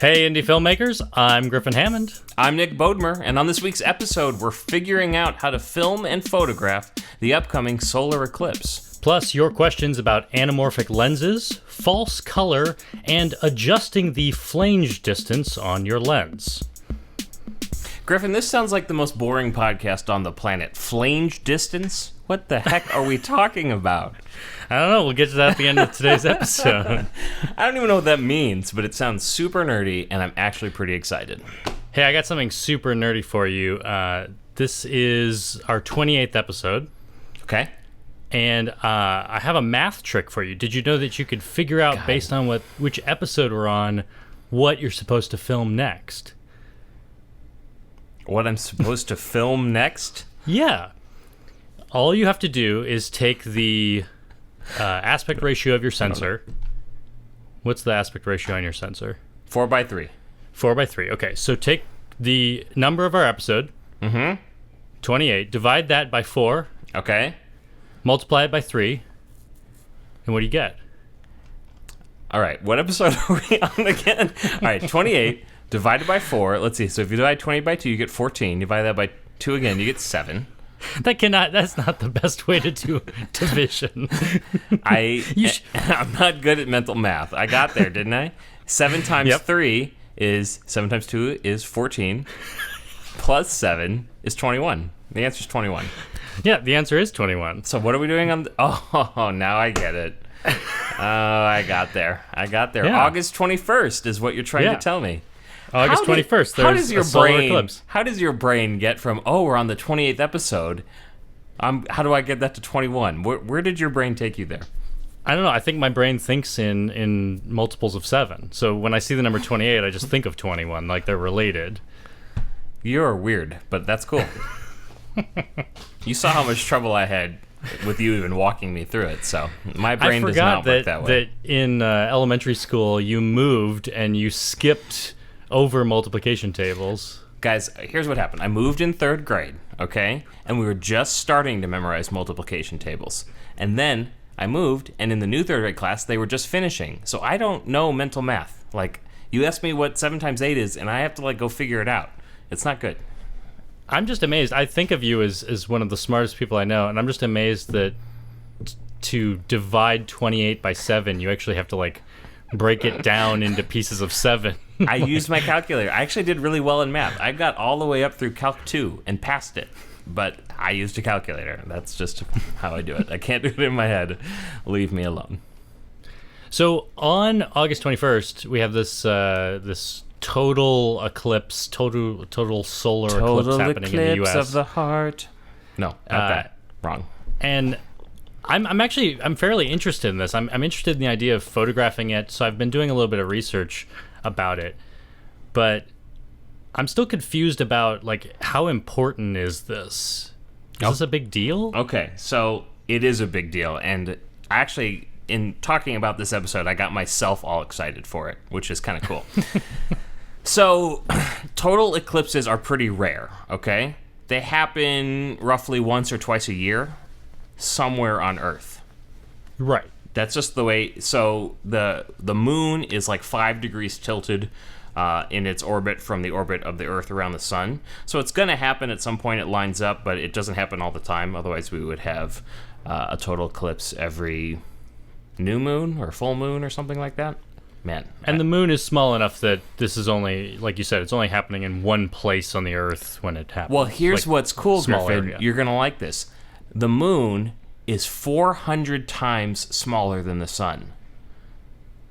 Hey, indie filmmakers, I'm Griffin Hammond. I'm Nick Bodmer, and on this week's episode, we're figuring out how to film and photograph the upcoming solar eclipse. Plus, your questions about anamorphic lenses, false color, and adjusting the flange distance on your lens. Griffin, this sounds like the most boring podcast on the planet. Flange distance? What the heck are we talking about? I don't know. We'll get to that at the end of today's episode. I don't even know what that means, but it sounds super nerdy, and I'm actually pretty excited. Hey, I got something super nerdy for you. This is our 28th episode. Okay. And I have a math trick for you. Did you know that you could figure out, based on which episode we're on, what you're supposed to film next? What I'm supposed to film next? Yeah. All you have to do is take the aspect ratio of your sensor. What's the aspect ratio on your sensor? 4:3. 4:3. Okay, so take the number of our episode, 28, divide that by 4, Okay. multiply it by 3, and what do you get? All right, what episode are we on again? All right, 28 divided by 4. Let's see. So if you divide 28 by 2, you get 14. Divide that by 2 again, you get 7. That's not the best way to do division. I'm not good at mental math. I got there, didn't I? 7 times 3 is 7 times 2 is 14. Plus 7 is 21. The answer is 21. Yeah, the answer is 21. So what are we doing on oh, now I get it. Oh, I got there. Yeah. August 21st is what you're trying to tell me. August 21st, there's a solar eclipse. How does your brain get from, we're on the 28th episode, how do I get that to 21? Where did your brain take you there? I don't know. I think my brain thinks in multiples of 7. So when I see the number 28, I just think of 21, like they're related. You're weird, but that's cool. You saw how much trouble I had with you even walking me through it, so my brain does not work that way. I forgot that in elementary school, you moved and you skipped over multiplication tables. Guys, here's what happened. I moved in 3rd grade, okay? And we were just starting to memorize multiplication tables. And then I moved, and in the new 3rd grade class, they were just finishing. So I don't know mental math. Like, you ask me what 7 times 8 is, and I have to, go figure it out. It's not good. I'm just amazed. I think of you as one of the smartest people I know, and I'm just amazed that to divide 28 by 7, you actually have to, break it down into pieces of 7. I used my calculator. I actually did really well in math. I got all the way up through Calc 2 and passed it. But I used a calculator. That's just how I do it. I can't do it in my head. Leave me alone. So on August 21st, we have this total eclipse, total solar eclipse happening in the U.S. Total eclipse of the heart. No, not that. Wrong. And I'm fairly interested in this. I'm interested in the idea of photographing it, so I've been doing a little bit of research about it. But I'm still confused about, how important is this? Is this a big deal? Okay, so it is a big deal. And actually, in talking about this episode, I got myself all excited for it, which is kind of cool. So, total eclipses are pretty rare, okay? They happen roughly once or twice a year somewhere on Earth. Right. That's just the way. So the moon is 5 degrees tilted in its orbit from the orbit of the Earth around the sun. So it's going to happen at some point. It lines up, but it doesn't happen all the time. Otherwise, we would have a total eclipse every new moon or full moon or something like that. Man. And the moon is small enough that this is only, like you said, it's only happening in one place on the Earth when it happens. Well, here's what's cool, Griffin. Area. You're going to like this. The moon is 400 times smaller than the sun.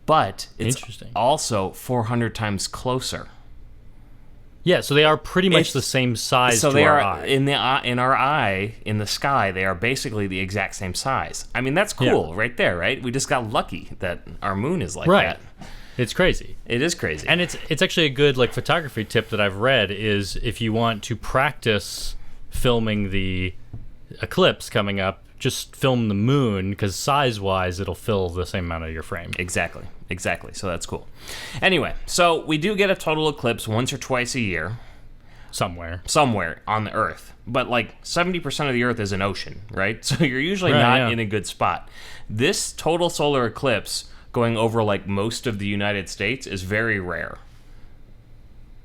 But it's also 400 times closer. Yeah, so they are pretty much the same size to our eye. In our eye, in the sky, they are basically the exact same size. I mean, that's cool right there, right? We just got lucky that our moon is like that. It's crazy. It is crazy. And it's actually a good photography tip that I've read is if you want to practice filming the eclipse coming up, just film the moon, because size-wise, it'll fill the same amount of your frame. Exactly. So that's cool. Anyway, so we do get a total eclipse once or twice a year. Somewhere on the Earth. But 70% of the Earth is an ocean, right? So you're usually not in a good spot. This total solar eclipse going over like most of the United States is very rare.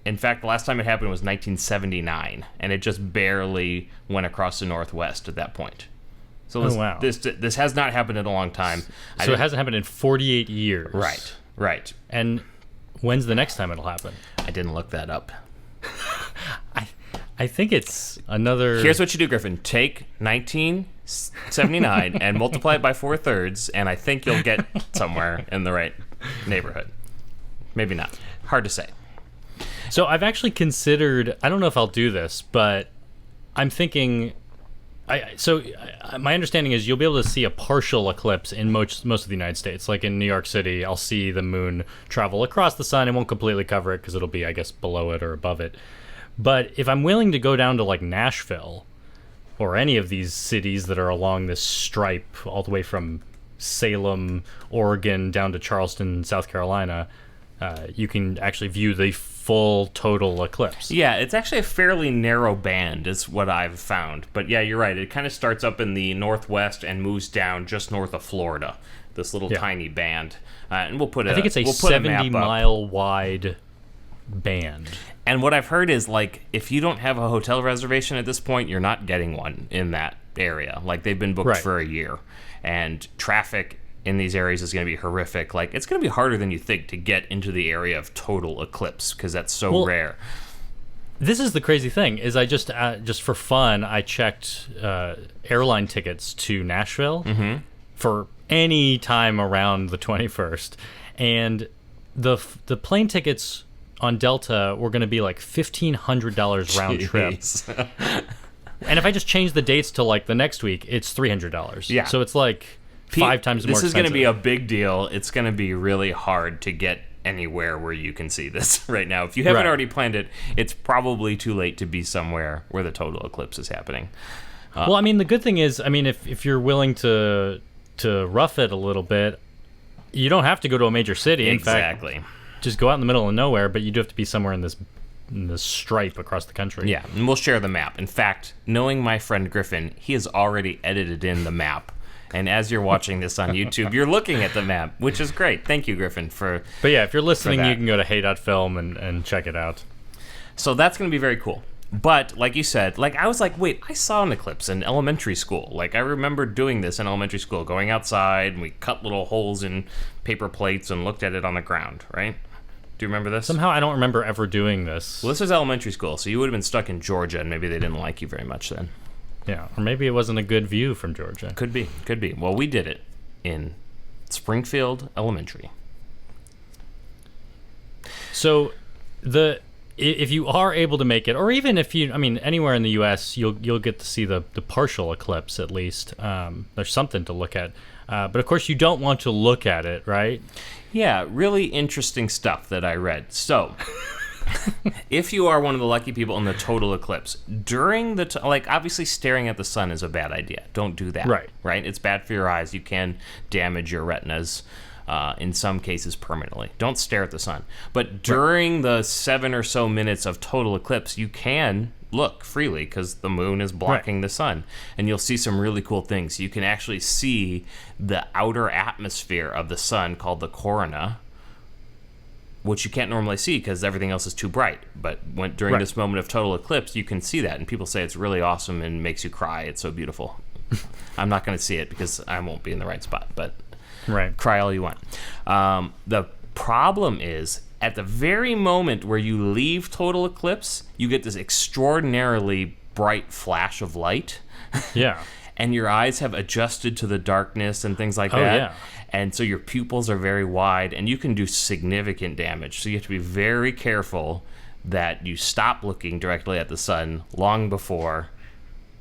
In fact, the last time it happened was 1979, and it just barely went across the northwest at that point. So this has not happened in a long time. So it hasn't happened in 48 years. Right. And when's the next time it'll happen? I didn't look that up. I think it's another... Here's what you do, Griffin. Take 1979 and multiply it by 4/3, and I think you'll get somewhere in the right neighborhood. Maybe not. Hard to say. So I've actually considered... I don't know if I'll do this, but I'm thinking... my understanding is you'll be able to see a partial eclipse in most of the United States. Like in New York City, I'll see the moon travel across the sun. It won't completely cover it because it'll be, I guess, below it or above it. But if I'm willing to go down to like Nashville or any of these cities that are along this stripe all the way from Salem, Oregon, down to Charleston, South Carolina, you can actually view the full total eclipse. Yeah, it's actually a fairly narrow band is what I've found. But yeah, you're right. It kind of starts up in the northwest and moves down just north of Florida, this little tiny band. And we'll put I think it's a 70-mile wide band. And what I've heard is, like, if you don't have a hotel reservation at this point, you're not getting one in that area. Like, they've been booked for a year. And traffic in these areas is going to be horrific. Like, it's going to be harder than you think to get into the area of total eclipse because that's so rare. This is the crazy thing, is I just for fun, I checked airline tickets to Nashville for any time around the 21st. And the plane tickets on Delta were going to be like $1,500 round trip. And if I just change the dates to like the next week, it's $300. Yeah. So it's like 5 times more expensive. This is going to be a big deal. It's going to be really hard to get anywhere where you can see this right now. If you haven't already planned it, it's probably too late to be somewhere where the total eclipse is happening. Well, I mean, the good thing is, I mean, if you're willing to rough it a little bit, you don't have to go to a major city. Exactly. In fact, just go out in the middle of nowhere, but you do have to be somewhere in this stripe across the country. Yeah, and we'll share the map. In fact, knowing my friend Griffin, he has already edited in the map. And as you're watching this on YouTube, you're looking at the map, which is great. Thank you, Griffin, for... But yeah, if you're listening, you can go to Hey.film and check it out. So that's going to be very cool. But, like you said, like I was like, wait, I saw an eclipse in elementary school. Like, I remember doing this in elementary school, going outside, and we cut little holes in paper plates and looked at it on the ground, right? Do you remember this? Somehow I don't remember ever doing this. Well, this was elementary school, so you would have been stuck in Georgia, and maybe they didn't like you very much then. Yeah, or maybe it wasn't a good view from Georgia. Could be. Well, we did it in Springfield Elementary. So, if you are able to make it, or even if you, I mean, anywhere in the U.S., you'll get to see the partial eclipse at least. There's something to look at. But of course, you don't want to look at it, right? Yeah, really interesting stuff that I read. So, if you are one of the lucky people in the total eclipse, during the, obviously staring at the sun is a bad idea. Don't do that. Right? It's bad for your eyes. You can damage your retinas, in some cases permanently. Don't stare at the sun. But during the 7 or so minutes of total eclipse, you can look freely because the moon is blocking the sun, and you'll see some really cool things. You can actually see the outer atmosphere of the sun called the corona, which you can't normally see because everything else is too bright. But during this moment of total eclipse, you can see that, and people say it's really awesome and makes you cry. It's so beautiful. I'm not going to see it because I won't be in the right spot, but cry all you want. The problem is, at the very moment where you leave total eclipse, you get this extraordinarily bright flash of light. Yeah. And your eyes have adjusted to the darkness and things like that. Yeah. And so your pupils are very wide, and you can do significant damage. So you have to be very careful that you stop looking directly at the sun long before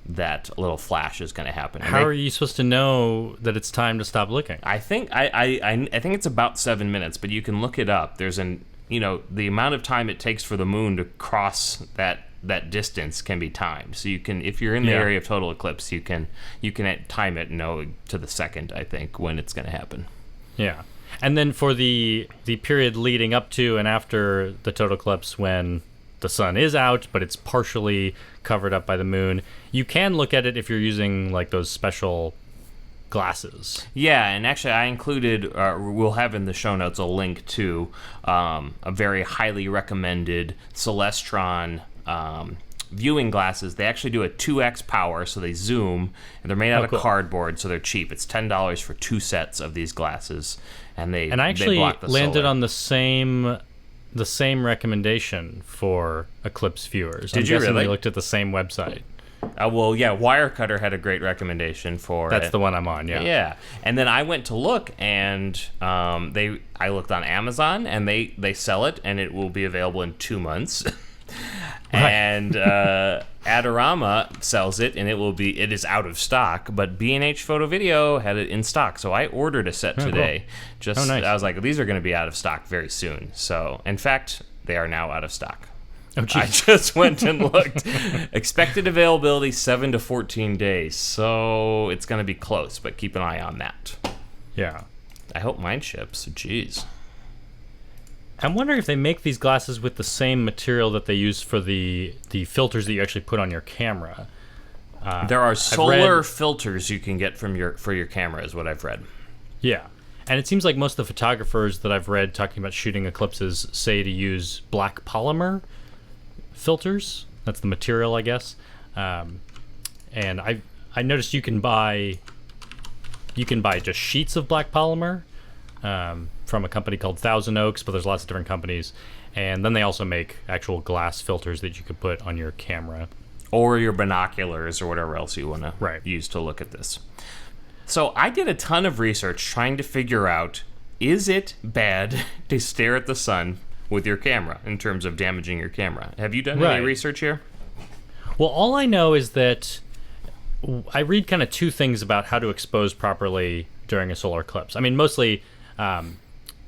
that little flash is going to happen. How are you supposed to know that it's time to stop looking? I think I think it's about 7 minutes, but you can look it up. There's the amount of time it takes for the moon to cross that distance can be timed. So you can, if you're in the area of total eclipse, you can time it and know to the second, I think, when it's going to happen. Yeah. And then for the period leading up to and after the total eclipse, when the sun is out, but it's partially covered up by the moon, you can look at it if you're using like those special glasses. Yeah, and actually I included, we'll have in the show notes a link to a very highly recommended Celestron viewing glasses. They actually do a 2x power, so they zoom, and they're made out of cardboard, so they're cheap. It's $10 for 2 sets of these glasses, and I actually block the landed solar. on the same recommendation for Eclipse viewers. Did you really? We looked at the same website. Well, yeah, Wirecutter had a great recommendation for That's the one I'm on, yeah. Yeah, and then I went to look, and I looked on Amazon, and they sell it, and it will be available in 2 months. Right. And Adorama sells it, and it is out of stock. But B&H Photo Video had it in stock, so I ordered a set today. Cool. Nice. I was like, these are going to be out of stock very soon. So, in fact, they are now out of stock. Oh, geez. I just went and looked. Expected availability 7 to 14 days, so it's going to be close. But keep an eye on that. Yeah. I hope mine ships. Jeez. I'm wondering if they make these glasses with the same material that they use for the filters that you actually put on your camera. There are solar filters you can get for your camera, is what I've read. Yeah. And it seems like most of the photographers that I've read talking about shooting eclipses say to use black polymer filters. That's the material, I guess. And I noticed you can buy just sheets of black polymer. From a company called Thousand Oaks, but there's lots of different companies. And then they also make actual glass filters that you could put on your camera. Or your binoculars or whatever else you want to use to look at this. So I did a ton of research trying to figure out, is it bad to stare at the sun with your camera in terms of damaging your camera? Have you done any research here? Well, all I know is that I read kind of two things about how to expose properly during a solar eclipse. I mean, mostly...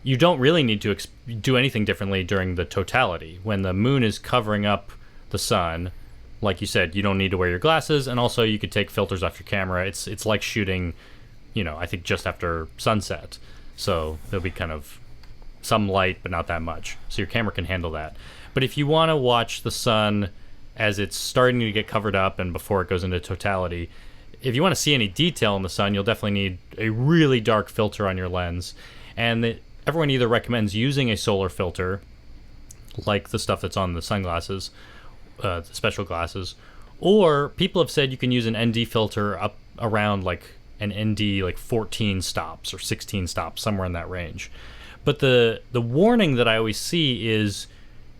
you don't really need to do anything differently during the totality. When the moon is covering up the sun, like you said, you don't need to wear your glasses, and also you could take filters off your camera. It's like shooting, I think just after sunset. So there'll be kind of some light, but not that much. So your camera can handle that. But if you want to watch the sun as it's starting to get covered up and before it goes into totality, if you want to see any detail in the sun, you'll definitely need a really dark filter on your lens. And everyone either recommends using a solar filter, like the stuff that's on the sunglasses, the special glasses, or people have said you can use an ND filter up around like an ND like 14 stops or 16 stops, somewhere in that range. But the warning that I always see is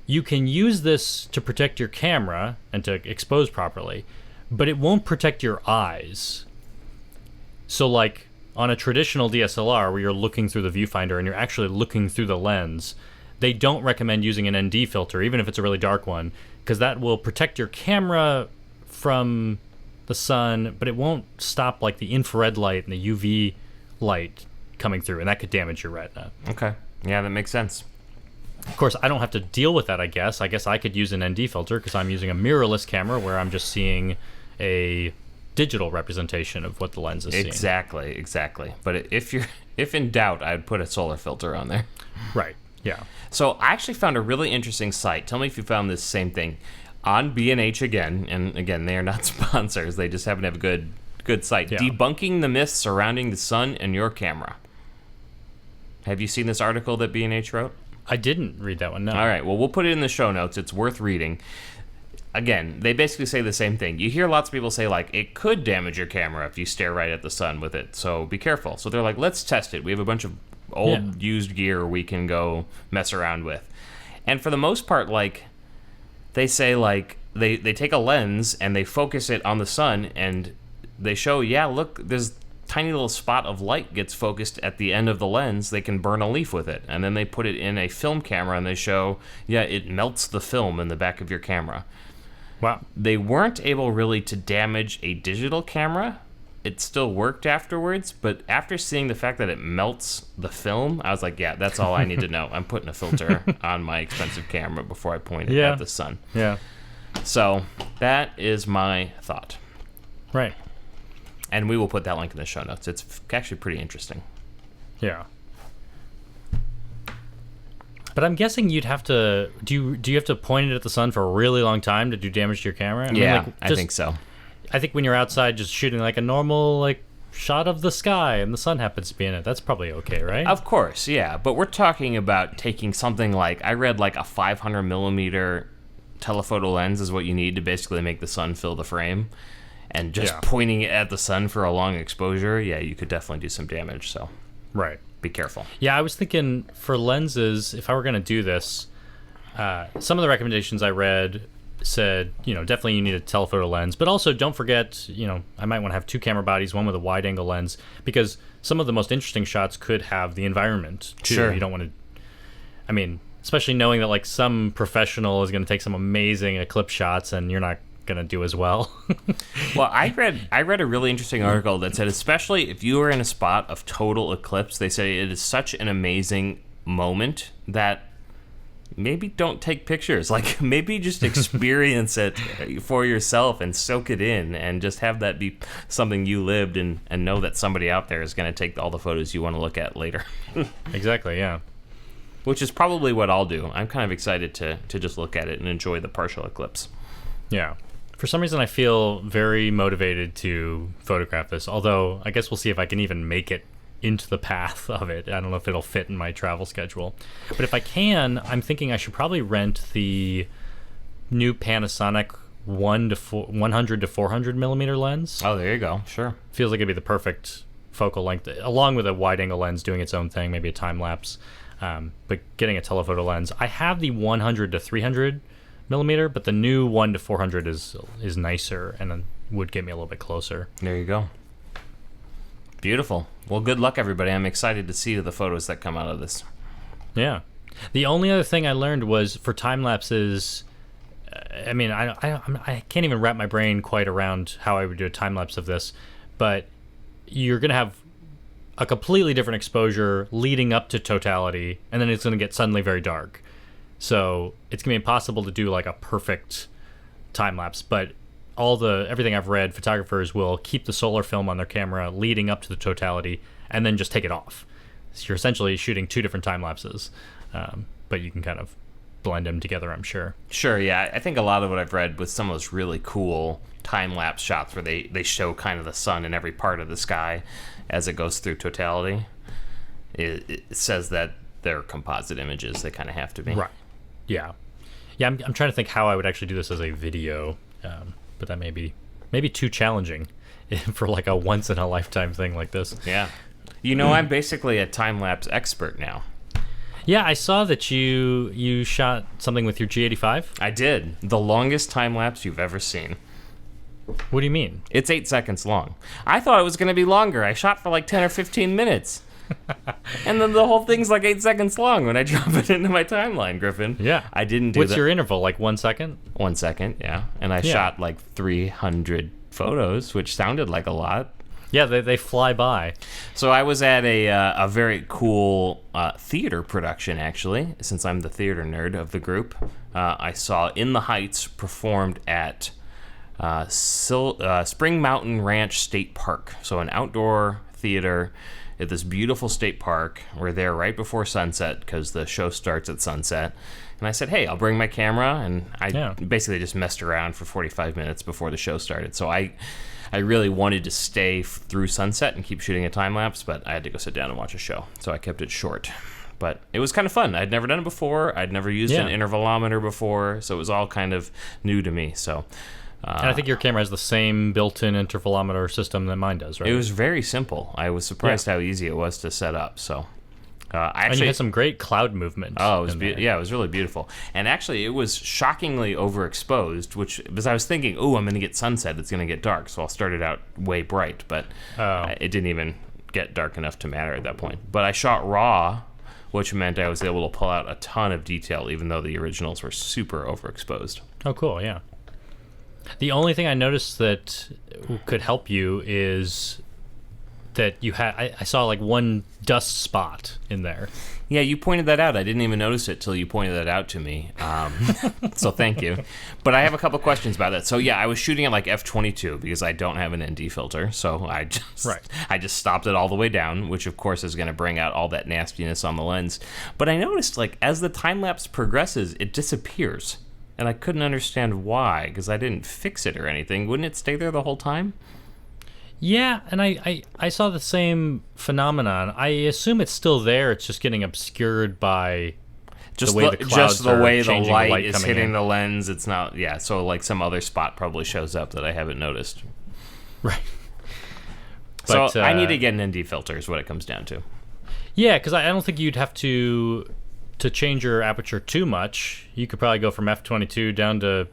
you can use this to protect your camera and to expose properly, but it won't protect your eyes. So like on a traditional DSLR where you're looking through the viewfinder and you're actually looking through the lens, they don't recommend using an ND filter, even if it's a really dark one, because that will protect your camera from the sun, but it won't stop like the infrared light and the UV light coming through, and that could damage your retina. Okay. Yeah, that makes sense. Of course, I don't have to deal with that, I guess. I guess I could use an ND filter because I'm using a mirrorless camera where I'm just seeing a digital representation of what the lens is seeing. Exactly. But if in doubt, I'd put a solar filter on there. Right. Yeah. So I actually found a really interesting site. Tell me if you found this same thing. On B&H again, and again, they are not sponsors. They just happen to have a good site. Yeah. Debunking the myths surrounding the sun and your camera. Have you seen this article that B&H wrote? I didn't read that one, no. All right, well, we'll put it in the show notes. It's worth reading. Again, they basically say the same thing. You hear lots of people say, like, it could damage your camera if you stare right at the sun with it, so be careful. So they're like, let's test it. We have a bunch of old used gear we can go mess around with. And for the most part, like, they say, like, they take a lens and they focus it on the sun and they show, yeah, look, there's tiny little spot of light gets focused at the end of the lens. They can burn a leaf with it. And then they put it in a film camera and they show, yeah, it melts the film in the back of your camera. Wow. They weren't able really to damage a digital camera. It still worked afterwards, but after seeing the fact that it melts the film, I was like, yeah, that's all I need to know. I'm putting a filter on my expensive camera before I point it at the sun. Yeah. So that is my thought. Right. And we will put that link in the show notes. It's actually pretty interesting. Yeah. But I'm guessing you'd have to... Do you have to point it at the sun for a really long time to do damage to your camera? I mean, I think so. I think when you're outside just shooting like a normal like shot of the sky and the sun happens to be in it. That's probably okay, right? Of course, yeah. But we're talking about taking something like, I read like a 500 millimeter telephoto lens is what you need to basically make the sun fill the frame. And just pointing it at the sun for a long exposure, yeah, you could definitely do some damage. So, right. Be careful. Yeah, I was thinking for lenses, if I were going to do this, some of the recommendations I read said, definitely you need a telephoto lens, but also don't forget, I might want to have two camera bodies, one with a wide angle lens, because some of the most interesting shots could have the environment too. Sure. You don't want to, especially knowing that like some professional is going to take some amazing eclipse shots and you're not going to do as well. Well, I read a really interesting article that said, especially if you are in a spot of total eclipse, they say it is such an amazing moment that maybe don't take pictures. Like, maybe just experience it for yourself and soak it in and just have that be something you lived and know that somebody out there is going to take all the photos you want to look at later. Exactly, yeah. Which is probably what I'll do. I'm kind of excited to just look at it and enjoy the partial eclipse. Yeah. For some reason, I feel very motivated to photograph this, although I guess we'll see if I can even make it into the path of it. I don't know if it'll fit in my travel schedule. But if I can, I'm thinking I should probably rent the new Panasonic 100 to 400 millimeter lens. Oh, there you go. Sure. Feels like it'd be the perfect focal length, along with a wide angle lens doing its own thing, maybe a time lapse. But getting a telephoto lens. I have the 100 to 300 millimeter, but the new 1 to 400 is nicer and would get me a little bit closer. There you go. Beautiful. Well, good luck, everybody. I'm excited to see the photos that come out of this. Yeah. The only other thing I learned was for time lapses. I can't even wrap my brain quite around how I would do a time lapse of this, but you're gonna have a completely different exposure leading up to totality, and then it's gonna get suddenly very dark. So it's gonna be impossible to do like a perfect time lapse, but everything I've read, photographers will keep the solar film on their camera leading up to the totality and then just take it off. So you're essentially shooting two different time lapses, but you can kind of blend them together, I'm sure. Sure, yeah. I think a lot of what I've read with some of those really cool time-lapse shots where they show kind of the sun in every part of the sky as it goes through totality, it says that they're composite images. They kind of have to be. Right. Yeah. Yeah, I'm trying to think how I would actually do this as a video, but that may be too challenging for like a once-in-a-lifetime thing like this. Yeah. I'm basically a time-lapse expert now. Yeah, I saw that you shot something with your G85. I did. The longest time-lapse you've ever seen. What do you mean? It's 8 seconds long. I thought it was going to be longer. I shot for like 10 or 15 minutes. And then the whole thing's like 8 seconds long when I drop it into my timeline, Griffin. Yeah. I didn't do What's your interval, like 1 second? 1 second, yeah. And I shot like 300 photos, which sounded like a lot. Yeah, they fly by. So I was at a very cool theater production, actually, since I'm the theater nerd of the group. I saw In the Heights performed at Spring Mountain Ranch State Park. So an outdoor theater at this beautiful state park. We're there right before sunset because the show starts at sunset. And I said, hey, I'll bring my camera. And I basically just messed around for 45 minutes before the show started. So I really wanted to stay through sunset and keep shooting a time lapse, but I had to go sit down and watch a show. So I kept it short. But it was kind of fun. I'd never done it before. I'd never used an intervalometer before. So it was all kind of new to me. So... and I think your camera has the same built-in intervalometer system that mine does, right? It was very simple. I was surprised how easy it was to set up. So, and you had some great cloud movement. Oh, it was it was really beautiful. And actually, it was shockingly overexposed, because I was thinking, I'm going to get sunset. It's going to get dark, so I'll start it out way bright. But it didn't even get dark enough to matter at that point. But I shot RAW, which meant I was able to pull out a ton of detail, even though the originals were super overexposed. Oh, cool, yeah. The only thing I noticed that could help you is that you had... I saw like one dust spot in there. Yeah, you pointed that out. I didn't even notice it till you pointed that out to me. So thank you. But I have a couple questions about that. So yeah, I was shooting at like f/22 because I don't have an ND filter. So I just stopped it all the way down, which of course is going to bring out all that nastiness on the lens. But I noticed like as the time lapse progresses, it disappears. And I couldn't understand why, because I didn't fix it or anything. Wouldn't it stay there the whole time? Yeah, and I saw the same phenomenon. I assume it's still there. It's just getting obscured by Just the way the clouds the way are the changing light is coming hitting in. the lens. It's not. Yeah. So like some other spot probably shows up that I haven't noticed. Right. So But, I need to get an ND filter is what it comes down to. Yeah, because I don't think you'd have to change your aperture too much. You could probably go from f22 down to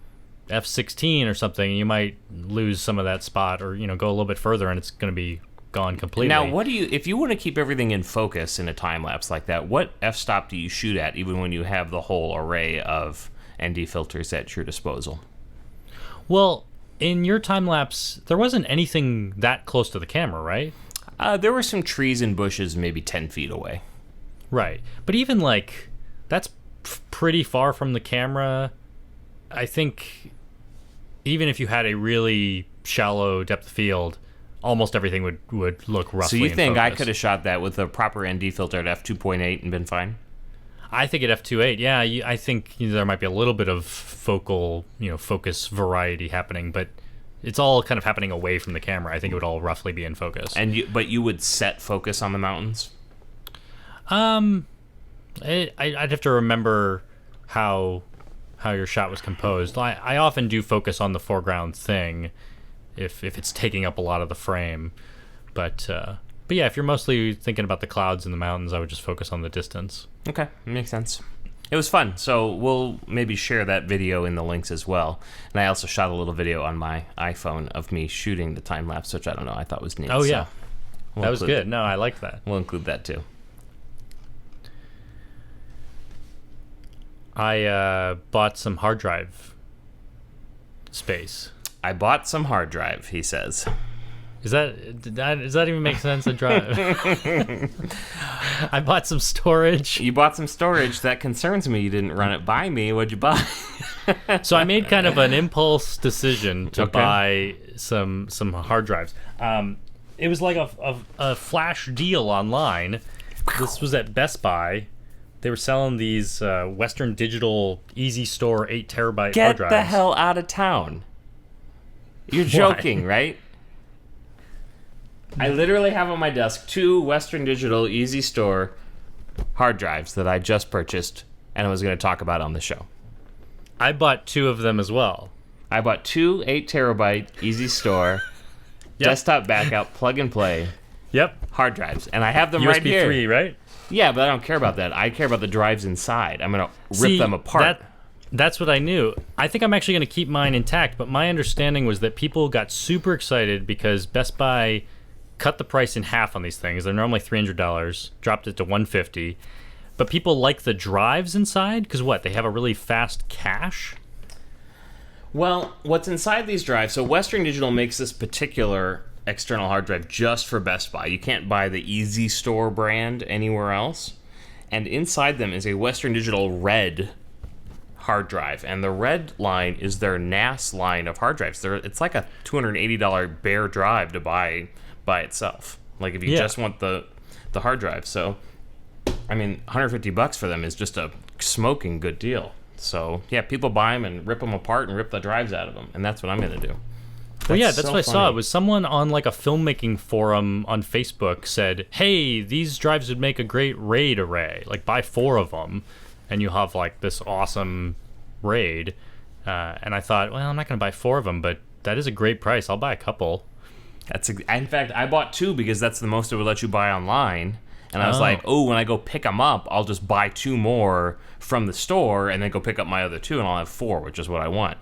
f16 or something, and you might lose some of that spot, or go a little bit further, and it's going to be gone completely. Now, if you want to keep everything in focus in a time lapse like that, what f-stop do you shoot at, even when you have the whole array of ND filters at your disposal? Well, in your time lapse, there wasn't anything that close to the camera, right? There were some trees and bushes maybe 10 feet away. Right. But even that's pretty far from the camera. I think even if you had a really shallow depth of field, almost everything would look roughly So you in think I focus. could have shot that with a proper ND filter at f2.8 and been fine? I think at f2.8, yeah, I think there might be a little bit of focus variety happening, but it's all kind of happening away from the camera. I think it would all roughly be in focus. But you would set focus on the mountains? I'd have to remember how your shot was composed. I often do focus on the foreground thing if it's taking up a lot of the frame, but yeah, if you're mostly thinking about the clouds and the mountains, I would just focus on the distance. Okay, makes sense. It was fun, so we'll maybe share that video in the links as well. And I also shot a little video on my iPhone of me shooting the time lapse, which I don't know, I thought was neat. Oh yeah, we'll that was good. No, I liked that. We'll include that too. I bought some hard drive space. I bought some hard drive, he says. Does that even make sense? A drive. I bought some storage. You bought some storage. That concerns me. You didn't run it by me. What'd you buy? So I made kind of an impulse decision to Okay. buy some hard drives. It was like a flash deal online. This was at Best Buy. They were selling these Western Digital Easy Store 8 terabyte hard Get drives. the hell out of town. You're joking, right? I literally have on my desk 2 Western Digital Easy Store hard drives that I just purchased and I was going to talk about on the show. I bought 2 of them as well. I bought 2 8 terabyte Easy Store Yep. desktop backup plug and play Yep. hard drives, and I have them USB right here. 3, right? Yeah, but I don't care about that. I care about the drives inside. I'm going to rip See, them apart. That's what I knew. I think I'm actually going to keep mine intact, but my understanding was that people got super excited because Best Buy cut the price in half on these things. They're normally $300, dropped it to $150. But people like the drives inside because they have a really fast cache. Well, what's inside these drives, so Western Digital makes this particular external hard drive just for Best Buy. You can't buy the Easy Store brand anywhere else. And inside them is a Western Digital Red hard drive. And the Red line is their NAS line of hard drives. It's like a $280 bare drive to buy by itself. Like if you just want the hard drive. So, I mean, $150 for them is just a smoking good deal. So, yeah, people buy them and rip them apart and rip the drives out of them. And that's what I'm going to do. Well, yeah, that's so what I saw. funny. It was someone on a filmmaking forum on Facebook said, hey, these drives would make a great RAID array. Buy 4 of them, and you have, this awesome RAID. And I thought, well, I'm not going to buy 4 of them, but that is a great price. I'll buy a couple. In fact, I bought 2 because that's the most it would let you buy online. And I was like, when I go pick them up, I'll just buy 2 more from the store and then go pick up my other 2, and I'll have 4, which is what I want.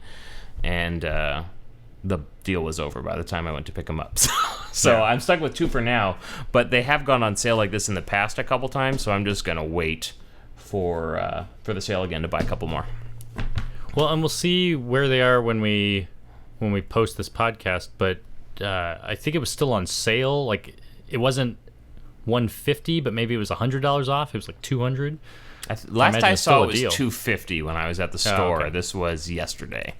And the deal was over by the time I went to pick them up. So I'm stuck with 2 for now, but they have gone on sale like this in the past a couple times, so I'm just going to wait for the sale again to buy a couple more. Well, and we'll see where they are when we post this podcast, but I think it was still on sale. It wasn't $150, but maybe it was $100 off. It was $200. Last I saw it was deal. $250 when I was at the store. okay. This was yesterday.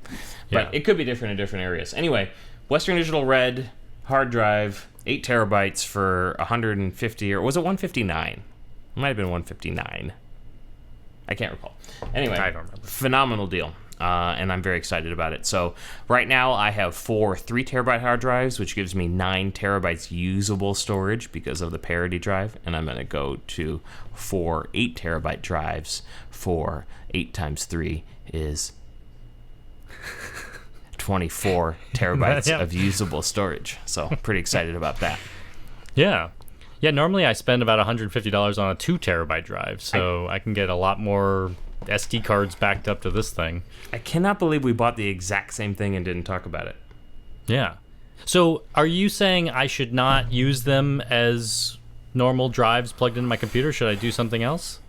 Yeah. But it could be different in different areas. Anyway, Western Digital Red hard drive, 8 terabytes for $150, or was it $159? It might have been $159. I can't recall. Anyway, I don't remember. Phenomenal deal. and I'm very excited about it. So right now I have 4 3-terabyte hard drives, which gives me 9 terabytes usable storage because of the parity drive, and I'm going to go to 4 8-terabyte drives for 8 times 3 is 24 terabytes of usable storage. So pretty excited about that. Yeah. Yeah, normally I spend about $150 on a 2-terabyte drive, so I can get a lot more SD cards backed up to this thing. I cannot believe we bought the exact same thing and didn't talk about it. Yeah. So are you saying I should not use them as normal drives plugged into my computer? Should I do something else?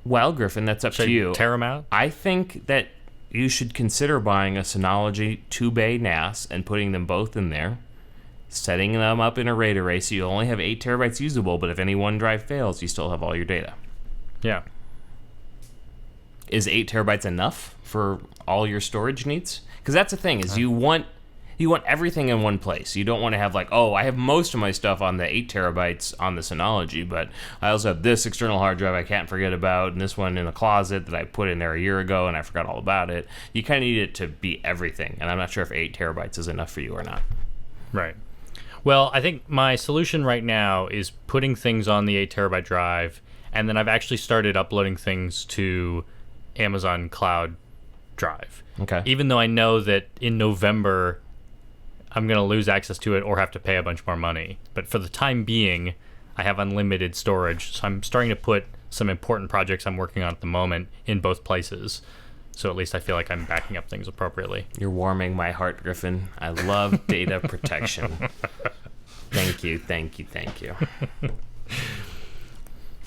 Well, Griffin, that's up to you. Tear them out? I think that you should consider buying a Synology 2-bay NAS and putting them both in there, setting them up in a RAID array so you only have 8 terabytes usable, but if any one drive fails, you still have all your data. Yeah. Is 8 terabytes enough for all your storage needs? Because that's the thing, is you want everything in one place. You don't want to have like, oh, I have most of my stuff on the 8 terabytes on the Synology, but I also have this external hard drive I can't forget about, and this one in the closet that I put in there a year ago and I forgot all about it. You kind of need it to be everything, and I'm not sure if 8 terabytes is enough for you or not. Right. Well, I think my solution right now is putting things on the 8-terabyte drive, and then I've actually started uploading things to Amazon Cloud Drive. Okay. Even though I know that in November I'm going to lose access to it or have to pay a bunch more money. But for the time being, I have unlimited storage, so I'm starting to put some important projects I'm working on at the moment in both places. So at least I feel like I'm backing up things appropriately. You're warming my heart, Griffin. I love data protection. Thank you.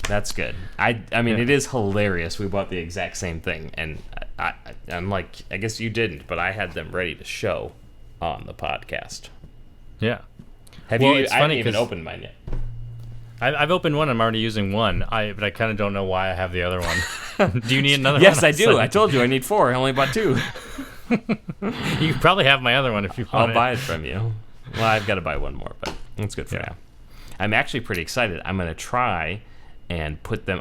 That's good. I mean, It is hilarious. We bought the exact same thing, and I'm like, I guess you didn't, but I had them ready to show on the podcast. Yeah. I haven't even opened mine yet. I've opened one. I'm already using one. But I kind of don't know why I have the other one. Do you need another yes, one? Yes, I do. I told you I need 4. I only bought 2. You probably have my other one if you want. I'll buy it from you. Well, I've got to buy one more, but that's good for now. I'm actually pretty excited. I'm going to try and put them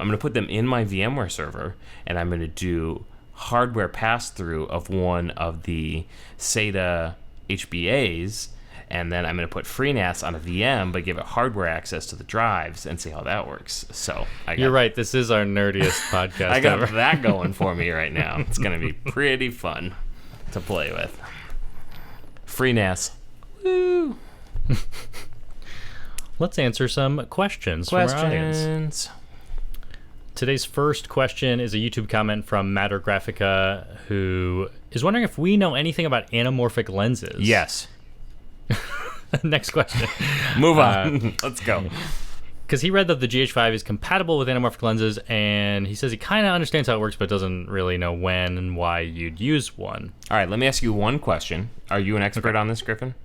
in my VMware server, and I'm going to do hardware pass-through of one of the SATA HBAs, and then I'm going to put FreeNAS on a VM, but give it hardware access to the drives and see how that works. So you're right. This is our nerdiest podcast I got ever. that going for me right now. It's going to be pretty fun to play with. FreeNAS. Woo! Let's answer some questions from our audience. Today's first question is a YouTube comment from Matter Graphica, who is wondering if we know anything about anamorphic lenses. Yes. Next question. Move on. Let's go. Because he read that the GH5 is compatible with anamorphic lenses, and he says he kind of understands how it works, but doesn't really know when and why you'd use one. All right, let me ask you one question. Are you an expert on this, Griffin?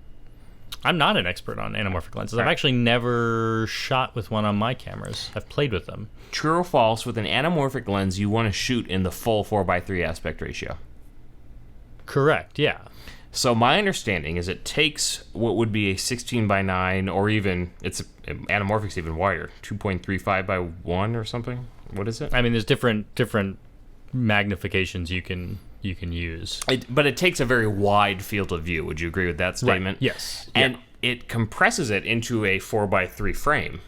I'm not an expert on anamorphic lenses. I've actually never shot with one on my cameras. I've played with them. True or false, with an anamorphic lens, you want to shoot in the full 4:3 aspect ratio? Correct, yeah. So my understanding is it takes what would be a 16:9, or even, anamorphic's even wider, 2.35:1 or something? What is it? I mean, there's different magnifications you can use. But it takes a very wide field of view. Would you agree with that statement? Right. Yes. And it compresses it into a 4:3 frame.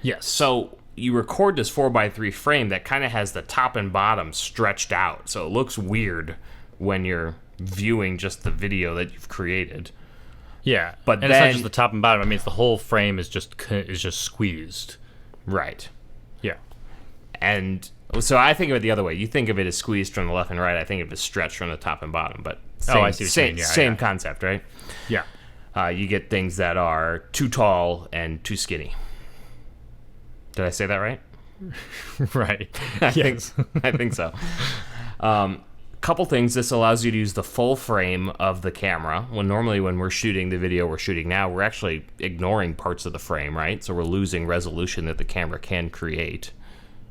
Yes. So you record this 4:3 frame that kind of has the top and bottom stretched out. So it looks weird when you're viewing just the video that you've created. Yeah. But and it's not just the top and bottom. I mean, it's the whole frame is just squeezed. Right. Yeah. And so I think of it the other way. You think of it as squeezed from the left and right. I think of it as stretched from the top and bottom. But I see what you mean. Same concept, right? Yeah. You get things that are too tall and too skinny. Did I say that right? Right. I think so. Couple things. This allows you to use the full frame of the camera. Normally when we're shooting the video we're shooting now, we're actually ignoring parts of the frame, right? So we're losing resolution that the camera can create.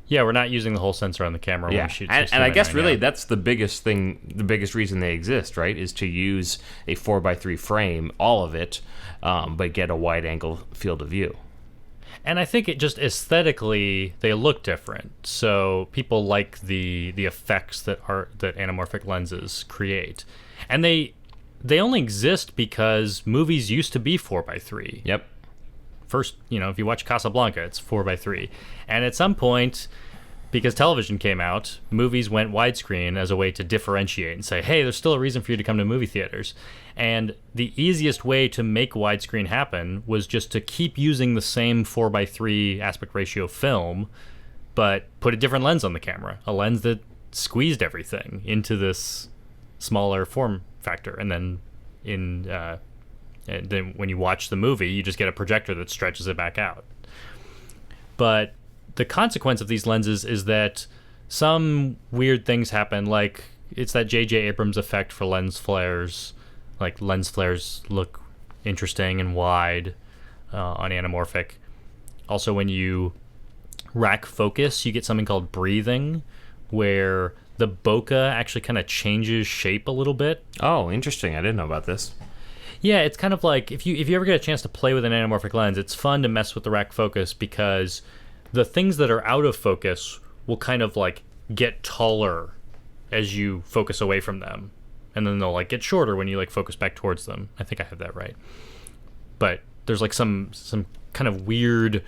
Yeah, we're not using the whole sensor on the camera when we shoot. And I guess really that's the biggest thing, the biggest reason they exist, right? Is to use a 4:3 frame, all of it, but get a wide angle field of view. And I think it just aesthetically they look different. So people like the effects that anamorphic lenses create. And they only exist because movies used to be 4:3. Yep. First, if you watch Casablanca, it's 4:3. And at some point, because television came out, movies went widescreen as a way to differentiate and say, hey, there's still a reason for you to come to movie theaters. And the easiest way to make widescreen happen was just to keep using the same 4:3 aspect ratio film, but put a different lens on the camera, a lens that squeezed everything into this smaller form factor. And then and then when you watch the movie, you just get a projector that stretches it back out. But the consequence of these lenses is that some weird things happen, like it's that J.J. Abrams effect for lens flares. Like lens flares look interesting and wide on anamorphic. Also, when you rack focus, you get something called breathing, where the bokeh actually kind of changes shape a little bit. Oh, interesting. I didn't know about this. Yeah, it's kind of like if you ever get a chance to play with an anamorphic lens, it's fun to mess with the rack focus because the things that are out of focus will kind of like get taller as you focus away from them. And then they'll like get shorter when you like focus back towards them. I think I have that right. But there's like some kind of weird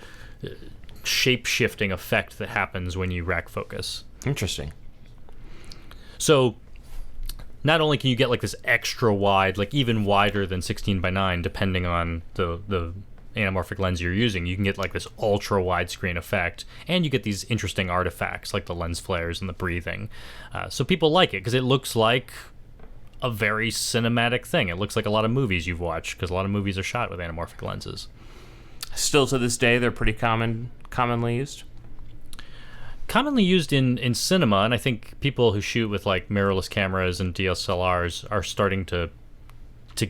shape-shifting effect that happens when you rack focus. Interesting. So not only can you get like this extra wide, like even wider than 16:9, depending on the anamorphic lens you're using, you can get like this ultra widescreen effect, and you get these interesting artifacts like the lens flares and the breathing. So people like it because it looks like a very cinematic thing. It looks like a lot of movies you've watched because a lot of movies are shot with anamorphic lenses. Still to this day, they're pretty commonly used. Commonly used in cinema, and I think people who shoot with like mirrorless cameras and DSLRs are starting to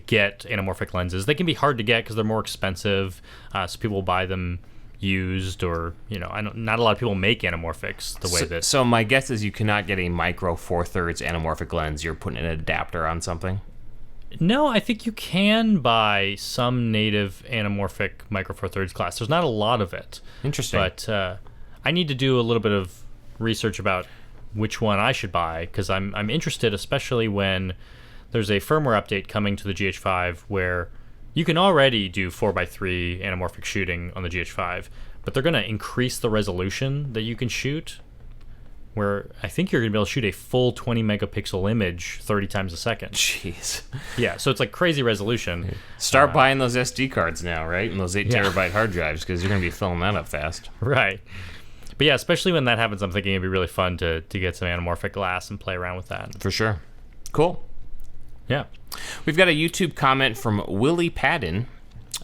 get anamorphic lenses. They can be hard to get because they're more expensive, so people buy them used, or not a lot of people make anamorphics the way that. So my guess is you cannot get a micro 4/3 anamorphic lens. You're putting an adapter on something. No, I think you can buy some native anamorphic micro 4/3 glass. There's not a lot of it. Interesting. But I need to do a little bit of research about which one I should buy because I'm interested, especially when there's a firmware update coming to the GH5 where you can already do 4:3 anamorphic shooting on the GH5, but they're going to increase the resolution that you can shoot, where I think you're going to be able to shoot a full 20 megapixel image 30 times a second. Jeez. Yeah, so it's like crazy resolution. Start buying those SD cards now, right? And those 8 terabyte hard drives, because you're going to be filling that up fast. Right. But yeah, especially when that happens, I'm thinking it'd be really fun to get some anamorphic glass and play around with that. For sure. Cool. Yeah. We've got a YouTube comment from Willie Padden.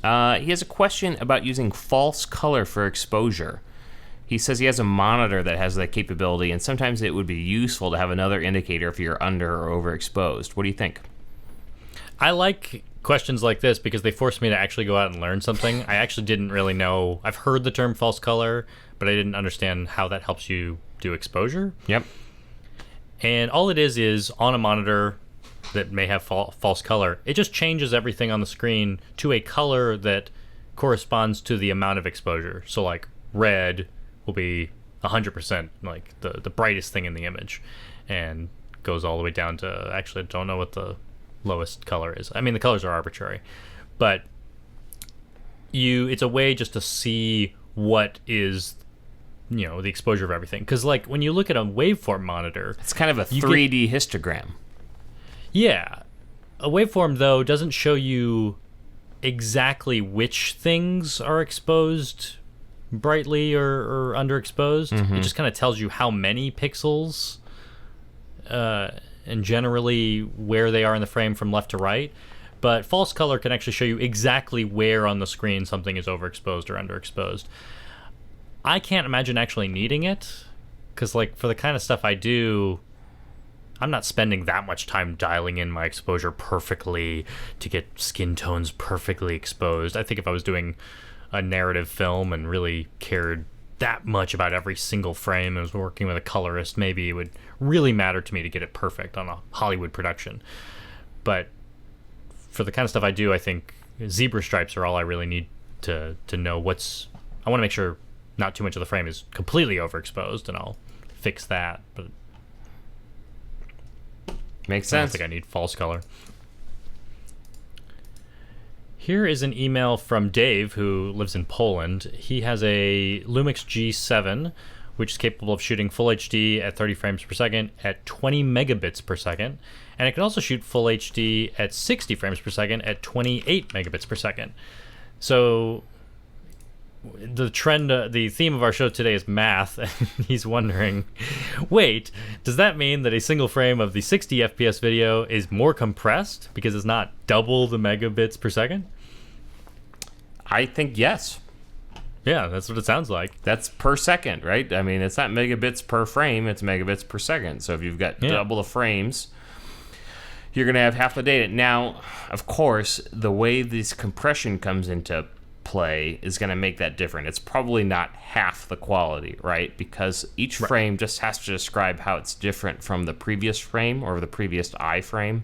He has a question about using false color for exposure. He says he has a monitor that has that capability, and sometimes it would be useful to have another indicator if you're under or overexposed. What do you think? I like questions like this because they force me to actually go out and learn something. I actually didn't really know. I've heard the term false color, but I didn't understand how that helps you do exposure. Yep. And all it is on a monitor that may have false color, it just changes everything on the screen to a color that corresponds to the amount of exposure. So like red will be 100%, like the brightest thing in the image, and goes all the way down to, actually I don't know what the lowest color is. I mean, the colors are arbitrary, but it's a way just to see what is the exposure of everything. Because like when you look at a waveform monitor, it's kind of a 3D histogram. Yeah. A waveform, though, doesn't show you exactly which things are exposed brightly or underexposed. Mm-hmm. It just kind of tells you how many pixels and generally where they are in the frame from left to right. But false color can actually show you exactly where on the screen something is overexposed or underexposed. I can't imagine actually needing it because, like, for the kind of stuff I do, I'm not spending that much time dialing in my exposure perfectly to get skin tones perfectly exposed. I think if I was doing a narrative film and really cared that much about every single frame and was working with a colorist, maybe it would really matter to me to get it perfect on a Hollywood production. But for the kind of stuff I do, I think zebra stripes are all I really need to know what's I want to make sure not too much of the frame is completely overexposed, and I'll fix that. But makes I don't sense. think I need false color. Here is an email from Dave, who lives in Poland. He has a Lumix G7, which is capable of shooting full HD at 30 frames per second at 20 megabits per second. And it can also shoot full HD at 60 frames per second at 28 megabits per second. So the trend, the theme of our show today is math, and he's wondering, wait, does that mean that a single frame of the 60 FPS video is more compressed because it's not double the megabits per second? I think yes. Yeah, that's what it sounds like. That's per second, right? I mean, it's not megabits per frame, it's megabits per second. So if you've got double the frames, you're going to have half the data. Now, of course, the way this compression comes into play is going to make that different. It's probably not half the quality, right? Because each frame just has to describe how it's different from the previous frame or the previous iframe.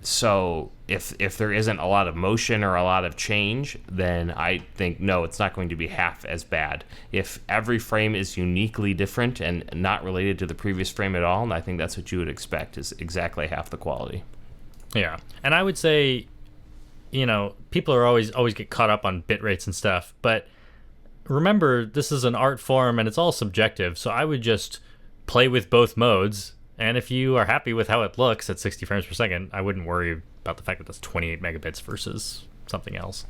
So if there isn't a lot of motion or a lot of change, then I think, no, it's not going to be half as bad. If every frame is uniquely different and not related to the previous frame at all, I think that's what you would expect, is exactly half the quality. Yeah. And I would say, you know, people are always get caught up on bit rates and stuff, but remember, this is an art form and it's all subjective, so I would just play with both modes. And if you are happy with how it looks at 60 frames per second, I wouldn't worry about the fact that that's 28 megabits versus something else.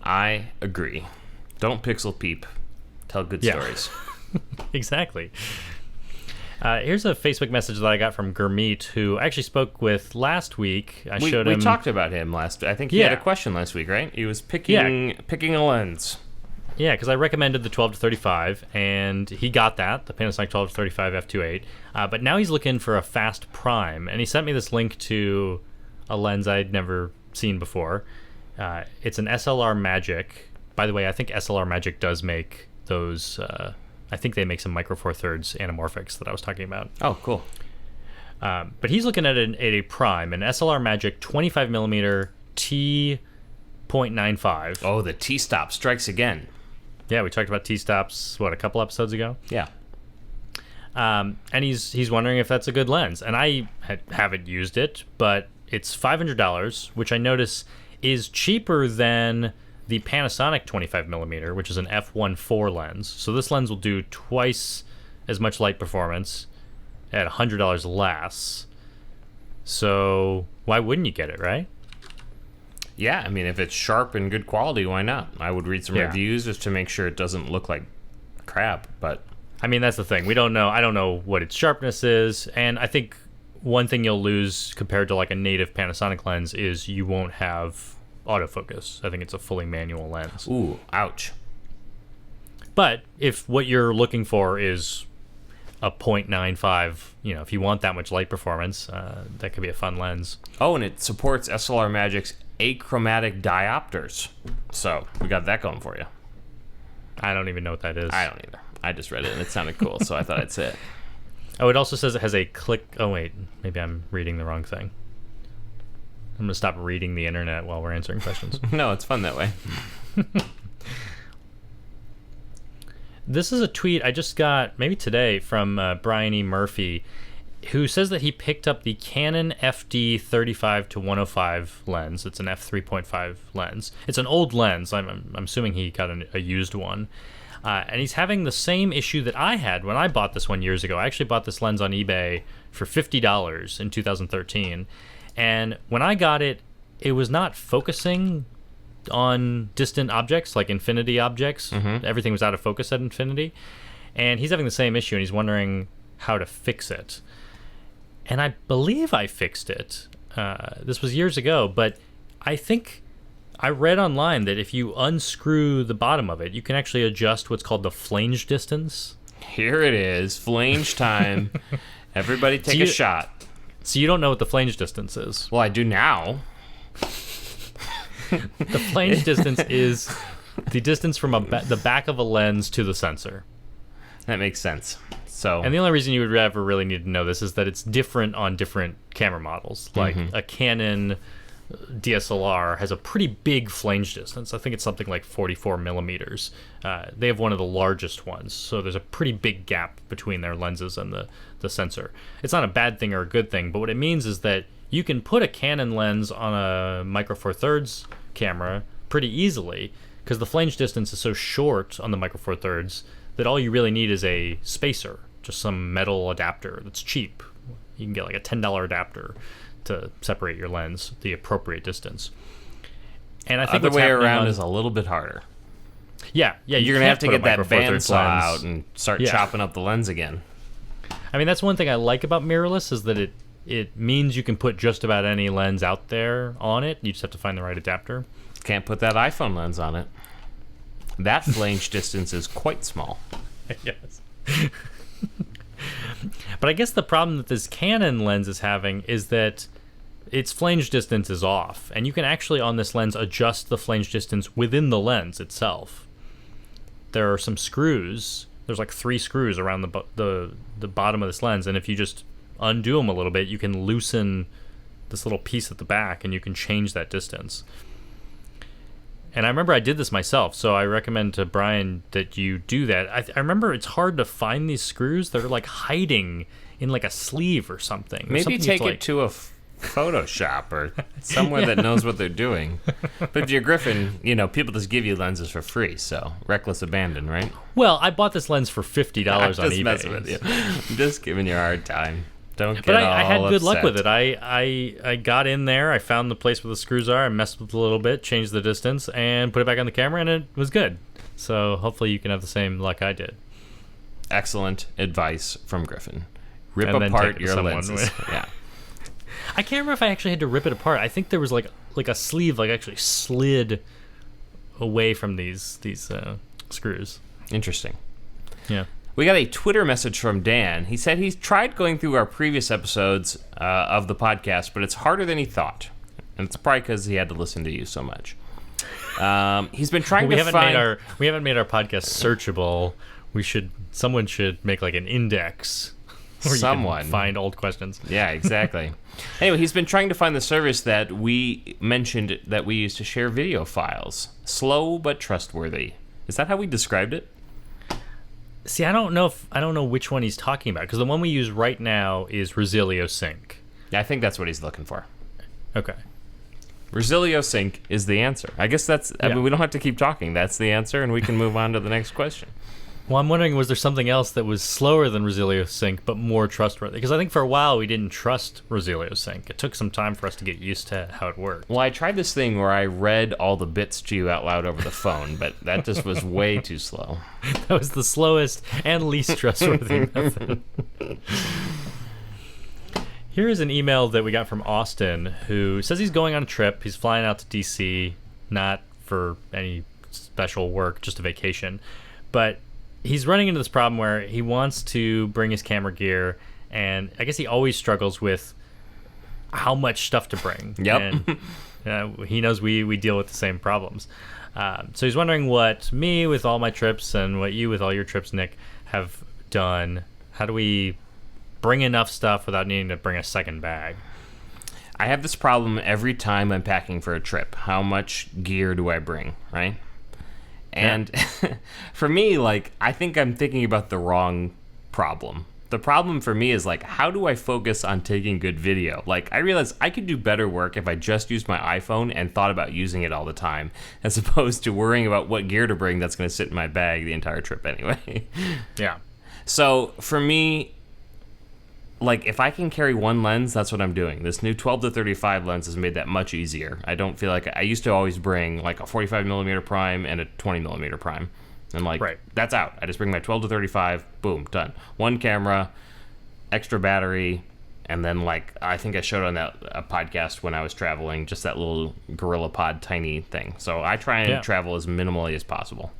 I agree. Don't pixel peep. Tell good stories. Exactly. Here's a Facebook message that I got from Gurmeet, who I actually spoke with last week. We talked about him last. I think he had a question last week, right? He was picking a lens. Yeah, because I recommended the 12 to 35, and he got that, the Panasonic 12 to 35 f2.8. But now he's looking for a fast prime, and he sent me this link to a lens I'd never seen before. It's an SLR Magic. By the way, I think SLR Magic does make those. I think they make some micro four thirds anamorphics that I was talking about. Oh, cool. But he's looking at a prime, an SLR Magic 25mm T.95. Oh, the T-stop strikes again. Yeah, we talked about T-stops, a couple episodes ago? Yeah. And he's wondering if that's a good lens. And I haven't used it, but it's $500, which I notice is cheaper than the Panasonic 25mm, which is an f1.4 lens. So this lens will do twice as much light performance at $100 less. So why wouldn't you get it, right? Yeah, I mean, if it's sharp and good quality, why not? I would read some reviews just to make sure it doesn't look like crap, but... I mean, that's the thing. We don't know. I don't know what its sharpness is, and I think one thing you'll lose compared to like a native Panasonic lens is you won't have autofocus. I think it's a fully manual lens. Ooh, ouch. But if what you're looking for is a 0.95, if you want that much light performance, that could be a fun lens. Oh, and it supports SLR Magic's achromatic diopters. So we got that going for you. I don't even know what that is. I don't either. I just read it and it sounded cool, so I thought I'd say it. Oh, it also says it has a click. Oh, wait. Maybe I'm reading the wrong thing. I'm going to stop reading the internet while we're answering questions. No, it's fun that way. This is a tweet I just got maybe today from Brian E. Murphy, who says that he picked up the Canon FD 35-105 lens. It's an f3.5 lens. It's an old lens. I'm assuming he got a used one. And he's having the same issue that I had when I bought this one years ago. I actually bought this lens on eBay for $50 in 2013. And when I got it, it was not focusing on distant objects, like infinity objects. Mm-hmm. Everything was out of focus at infinity. And he's having the same issue, and he's wondering how to fix it. And I believe I fixed it. This was years ago, but I think I read online that if you unscrew the bottom of it, you can actually adjust what's called the flange distance. Here it is, flange time. Everybody take a shot. So you don't know what the flange distance is? Well, I do now. The flange distance is the distance from the back of a lens to the sensor. That makes sense. And the only reason you would ever really need to know this is that it's different on different camera models. Like a Canon DSLR has a pretty big flange distance. I think it's something like 44 millimeters. They have one of the largest ones, so there's a pretty big gap between their lenses and the sensor. It's not a bad thing or a good thing, but what it means is that you can put a Canon lens on a Micro Four Thirds camera pretty easily, because the flange distance is so short on the Micro Four Thirds that all you really need is a spacer, just some metal adapter that's cheap. You can get like a $10 adapter to separate your lens the appropriate distance. And I think the other way around is a little bit harder. Yeah, you're gonna have to get that bandsaw out and start chopping up the lens again. I mean, that's one thing I like about mirrorless, is that it means you can put just about any lens out there on it. You just have to find the right adapter. Can't put that iPhone lens on it. That flange distance is quite small. Yes. But I guess the problem that this Canon lens is having is that its flange distance is off, and you can actually on this lens adjust the flange distance within the lens itself. There are some screws. There's like 3 screws around the bottom of this lens, and if you just undo them a little bit, you can loosen this little piece at the back, and you can change that distance. And I remember I did this myself, so I recommend to Brian that you do that. I remember it's hard to find these screws. They're like hiding in like a sleeve or something. Maybe take it to a Photoshop or somewhere that knows what they're doing. But if you're Griffin, people just give you lenses for free, so reckless abandon, right? Well, I bought this lens for $50 on eBay. Just messing with you. I'm just giving you a hard time. Don't get But all I had good luck upset. with it. I got in there, I found the place where the screws are, I messed with it a little bit, changed the distance, and put it back on the camera, and it was good. So hopefully you can have the same luck I did. Excellent advice from Griffin. Rip And then apart take it to your someone lenses. Yeah. I can't remember if I actually had to rip it apart. I think there was like a sleeve actually slid away from these screws. Interesting. Yeah. We got a Twitter message from Dan. He said he's tried going through our previous episodes of the podcast, but it's harder than he thought. And it's probably because he had to listen to you so much. He's been trying to find... We haven't made our podcast searchable. Someone should make like an index where you can find old questions. Yeah, exactly. Anyway, he's been trying to find the service that we mentioned that we use to share video files. Slow but trustworthy. Is that how we described it? See, I don't know which one he's talking about, because the one we use right now is Resilio Sync. Yeah, I think that's what he's looking for. Okay. Resilio Sync is the answer. I guess that's... I mean, we don't have to keep talking. That's the answer, and we can move on to the next question. Well, I'm wondering, was there something else that was slower than Resilio Sync but more trustworthy? Because I think for a while we didn't trust Resilio Sync. It took some time for us to get used to how it worked. Well, I tried this thing where I read all the bits to you out loud over the phone, but that just was way too slow. That was the slowest and least trustworthy method. Here is an email that we got from Austin, who says he's going on a trip. He's flying out to D.C., not for any special work, just a vacation. But he's running into this problem where he wants to bring his camera gear, and I guess he always struggles with how much stuff to bring. Yep. And he knows we deal with the same problems. So he's wondering what me with all my trips and what you with all your trips, Nick, have done. How do we bring enough stuff without needing to bring a second bag? I have this problem every time I'm packing for a trip. How much gear do I bring, right? And for me, I think I'm thinking about the wrong problem. The problem for me is, how do I focus on taking good video? I realize I could do better work if I just used my iPhone and thought about using it all the time, as opposed to worrying about what gear to bring that's going to sit in my bag the entire trip anyway. Yeah. So for me, if I can carry one lens, that's what I'm doing. This new 12-35 lens has made that much easier. I don't feel like I used to always bring a 45mm prime and a 20mm prime. And right. That's out. I just bring my 12-35, boom, done. One camera, extra battery, and then I think I showed on that podcast when I was traveling, just that little GorillaPod tiny thing. So I try and travel as minimally as possible.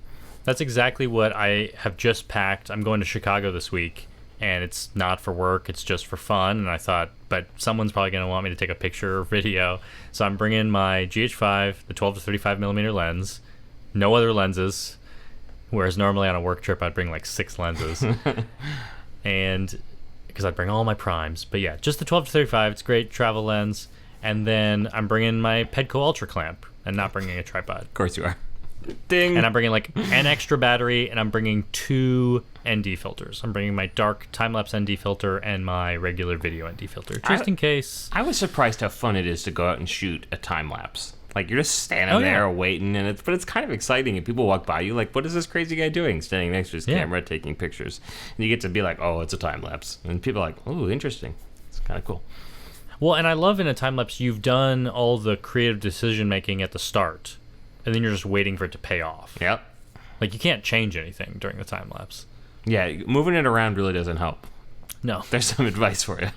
That's exactly what I have just packed. I'm going to Chicago this week. And it's not for work, it's just for fun. And I thought, but someone's probably going to want me to take a picture or video. So I'm bringing my GH5, the 12-35mm lens, no other lenses, whereas normally on a work trip I'd bring 6 lenses. And because I'd bring all my primes. But yeah, just the 12-35, it's a great travel lens. And then I'm bringing my Pedco Ultra clamp and not bringing a tripod. Of course you are. Ding. And I'm bringing like an extra battery, and I'm bringing 2 ND filters. I'm bringing my dark time-lapse ND filter and my regular video ND filter, just in case. I was surprised how fun it is to go out and shoot a time-lapse. Like, you're just standing there waiting, but it's kind of exciting. And people walk by you like, what is this crazy guy doing? Standing next to his camera, taking pictures. And you get to be like, oh, it's a time-lapse. And people are like, oh, interesting. It's kind of cool. Well, and I love in a time-lapse, you've done all the creative decision-making at the start, and then you're just waiting for it to pay off. Yep. Like, you can't change anything during the time-lapse. Yeah, moving it around really doesn't help. No. There's some advice for you.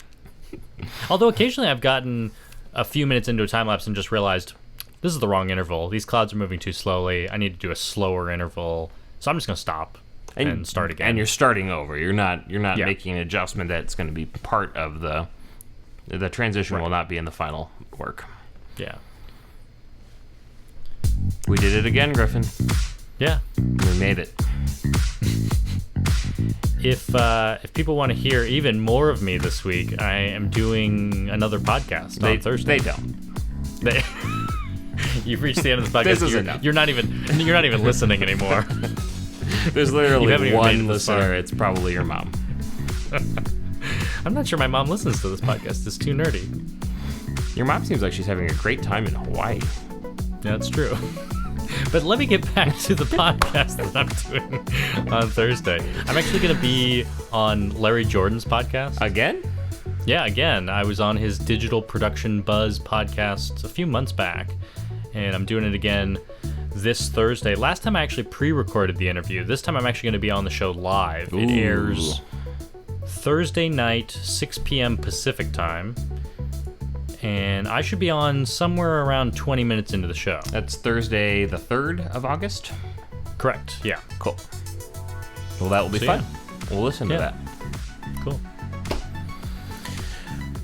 Although occasionally I've gotten a few minutes into a time-lapse and just realized, this is the wrong interval. These clouds are moving too slowly. I need to do a slower interval. So I'm just going to stop and start again. And you're starting over. You're not making an adjustment that's going to be part of the transition will not be in the final work. Yeah. We did it again, Griffin. Yeah. We made it. If people want to hear even more of me this week, I am doing another podcast on Thursday. They don't. You've reached the end of the podcast. This is enough. You're not even listening anymore. There's literally one listener. It's probably your mom. I'm not sure my mom listens to this podcast. It's too nerdy. Your mom seems like she's having a great time in Hawaii. Yeah, that's true. But let me get back to the podcast that I'm doing on Thursday. I'm actually going to be on Larry Jordan's podcast. Again? Yeah, again. I was on his Digital Production Buzz podcast a few months back, and I'm doing it again this Thursday. Last time I actually pre-recorded the interview. This time I'm actually going to be on the show live. It airs Thursday night, 6 p.m. Pacific time. And I should be on somewhere around 20 minutes into the show. That's Thursday the 3rd of August? Correct, yeah. Cool. Well, that will be fun. Yeah. We'll listen to that. Cool.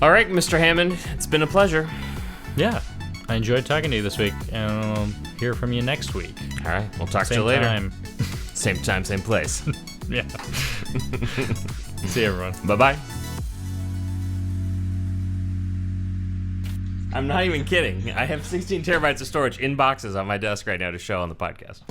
All right, Mr. Hammond, it's been a pleasure. Yeah, I enjoyed talking to you this week, and I'll hear from you next week. All right, we'll talk to you later. Same time, same place. Yeah. See you, everyone. Bye-bye. I'm not even kidding. I have 16 terabytes of storage in boxes on my desk right now to show on the podcast.